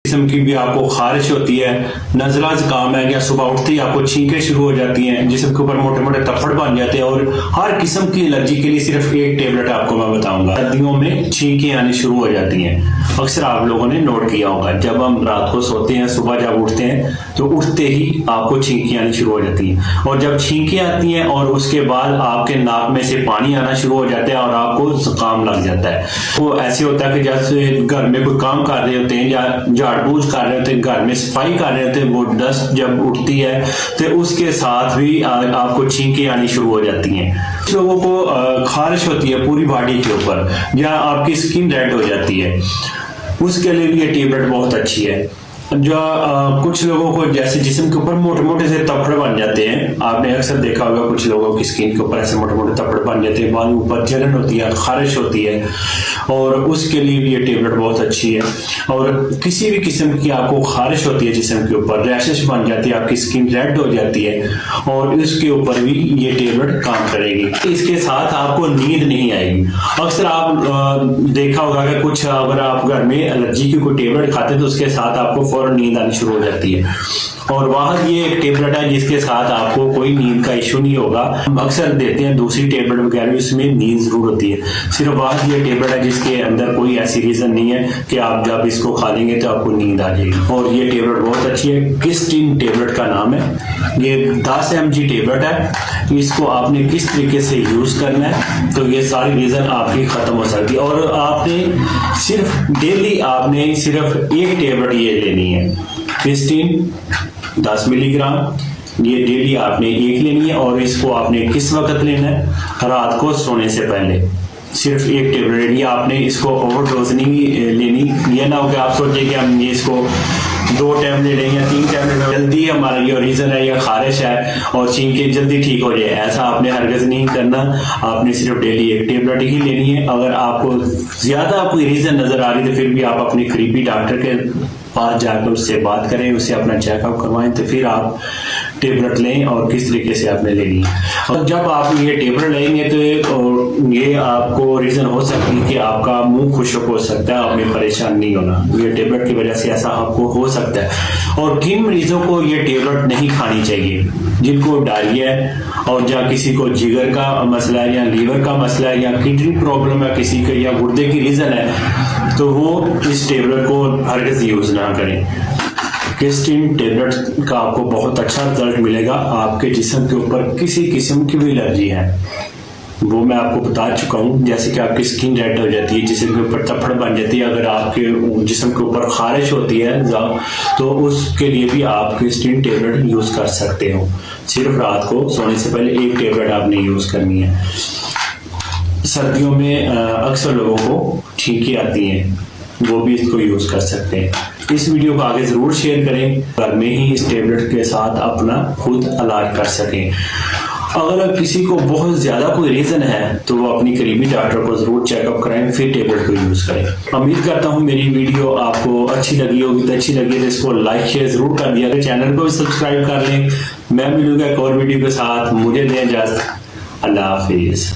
किस्म की भी आपको खारिश होती है, नज़ला ज़ुकाम है, या सुबह उठते ही आपको छींकें शुरू हो जाती हैं, जिस्म के ऊपर मोटे मोटे तप्पड़ बन जाते हैं, और हर किस्म की एलर्जी के लिए सिर्फ एक टेबलेट आपको मैं बताऊंगा। सर्दियों में छींकें आनी शुरू हो जाती हैं। अक्सर आप लोगों ने नोट किया होगा, जब हम रात को सोते हैं, सुबह जब उठते हैं तो उठते ही आपको छींकें आनी शुरू हो जाती हैं। और जब छींकें आती हैं और उसके बाद आपके नाक में से पानी आना शुरू हो जाता है और आपको जुकाम लग जाता है। वो ऐसे होता है कि जैसे घर में कोई काम कर रहे होते हैं या झाड़ बूझ कर रहे होते हैं, घर में सफाई कर रहे होते हैं, वो डस्ट जब उठती है तो उसके साथ भी आपको छींकें आनी शुरू हो जाती हैं। कुछ लोगों को खारिश होती है पूरी बॉडी के ऊपर, या आपकी स्किन रेड हो जाती है, उसके लिए भी ये टेबलेट बहुत अच्छी है। जो कुछ लोगों को जैसे जिस्म के ऊपर मोटे मोटे से तपड़ बन जाते हैं, आपने अक्सर देखा होगा कुछ लोगों की स्किन के ऊपर ऐसे मोटे मोटे तपड़ बन जाते हैं, बाद ऊपर जलन होती है, खारिश होती है, और उसके लिए भी ये टेबलेट बहुत अच्छी है। और किसी भी किस्म की आपको खारिश होती है जिस्म के ऊपर, रैशेस बन जाती है, आपकी स्किन रेड हो जाती है, और इसके ऊपर भी ये टेबलेट काम करेगी। इसके साथ आपको नींद नहीं आएगी। अक्सर आप देखा होगा कि कुछ अगर आप घर में एलर्जी की कोई टेबलेट खाते हैं तो उसके साथ आपको नींद आनी शुरू हो जाती है, और वहां ये एक टेबलेट है जिसके साथ आपको कोई नींद का इशू नहीं होगा। हम अक्सर देते हैं दूसरी टेबलेट वगैरह, उसमें नींद जरूर होती है। सिर्फ वहां ये टेबलेट है जिसके अंदर कोई ऐसी रीजन नहीं है कि आप जब इसको खा लेंगे तो आपको नींद आ जाएगी। और ये टेबलेट बहुत अच्छी है, किस्टीन टेबलेट का नाम है। ये 10 mg टेबलेट है। इसको आपने किस तरीके से यूज करना है तो ये सारी रीजन आपकी खत्म हो सकती है। और आपने सिर्फ डेली आपने सिर्फ एक टेबलेट ये लेनी है, किस्टीन 10 मिलीग्राम। ये डेली आपने एक लेनी है, और इसको आपने किस वक्त लेना है? रात को सोने से पहले सिर्फ एक टेबलेट लेनी है आपने। इसको ओवरडोज नहीं लेनी। ये ना हो कि आप सोचे कि हम ये इसको 2 टैबलेट लें या 3 टैबलेट, जल्दी हमारा ये रीजन है या खारिश है और छींकें जल्दी ठीक हो जाए, ऐसा आपने हरगिज़ नहीं करना। आपने सिर्फ डेली एक टेबलेट ही लेनी है। अगर आपको ज्यादा कोई रीजन नजर आ रही है तो फिर भी आप अपने करीबी डॉक्टर के पास जाकर उससे बात करें, उससे अपना चेकअप करवाएं, तो फिर आप टेबलेट लें और किस तरीके से आपने लेनी है। और जब आप ये टेबलेट लेंगे तो ये आपको रीजन हो सकती है कि आपका मुंह खुश्क हो सकता है, आपने परेशान नहीं होना। ये टेबलेट की वजह से ऐसा आपको हो सकता है। और किन मरीजों को ये टेबलेट नहीं खानी चाहिए? जिनको डायरिया है, और या किसी को जिगर का मसला है, या लीवर का मसला है, या किडनी प्रॉब्लम है किसी का, या गुर्दे की रीजन है, तो वो इस टेबलेट को हरगिज़ यूज ना करें। किस्टीन टेबलेट का आपको बहुत अच्छा रिजल्ट मिलेगा। आपके जिस्म के ऊपर किसी किस्म की भी एलर्जी है वो मैं आपको बता चुका हूँ, जैसे कि आपकी स्किन रेड हो जाती है, जिस्म के ऊपर तपड़ बन जाती है, अगर आपके जिस्म के ऊपर खारिश होती है तो उसके लिए भी आप किस्टीन टेबलेट यूज कर सकते हो। सिर्फ रात को सोने से पहले एक टेबलेट आपने यूज करनी है। सर्दियों में अक्सर लोगों को छींकें आती हैं, वो भी इसको यूज कर सकते हैं। इस वीडियो को आगे जरूर शेयर करें, घर में ही इस टेबलेट के साथ अपना खुद इलाज कर सकें। अगर किसी को बहुत ज्यादा कोई रीजन है तो वो अपनी करीबी डॉक्टर को जरूर चेकअप कराएं, फिर टेबलेट को यूज करें। उम्मीद करता हूँ मेरी वीडियो आपको अच्छी लगी होगी। तो अच्छी लगी तो इसको लाइक शेयर जरूर कर दिया, चैनल को भी सब्सक्राइब कर लें। मैं मिलूंगा एक और वीडियो के साथ। मुझे दें इजाजत। अल्लाह हाफिज।